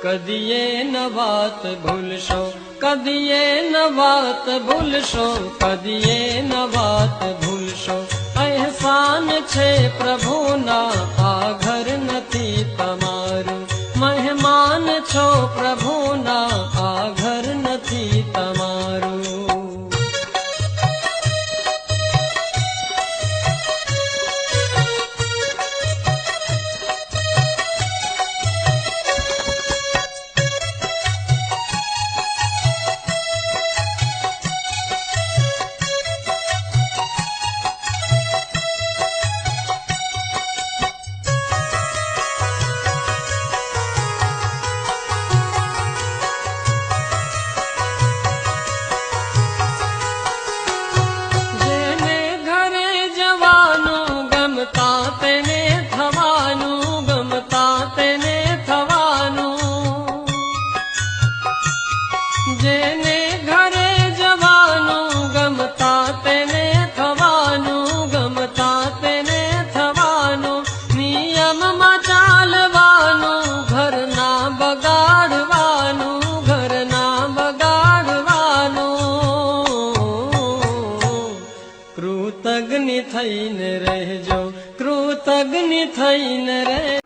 કદીએ ન વાત ભૂલશો, કદીએ ન વાત ભૂલશો, કદીએ ન વાત ભૂલશો. અહેસાન છે પ્રભુના, આ ઘર નથી તમારું. મહેમાન છો પ્રભુના, આ ઘર નથી તમારું. જેને ઘરે જવાનું ગમતા તેને થવાનું, ગમતા તેને થવાનું. નિયમમાં ચાલવાનું, ઘરના બગાડવાનું, ઘરના બગાડવાનું. કૃતજ્ઞ થઈને રહેજો, કૃતજ્ઞ થઈને રહેજો.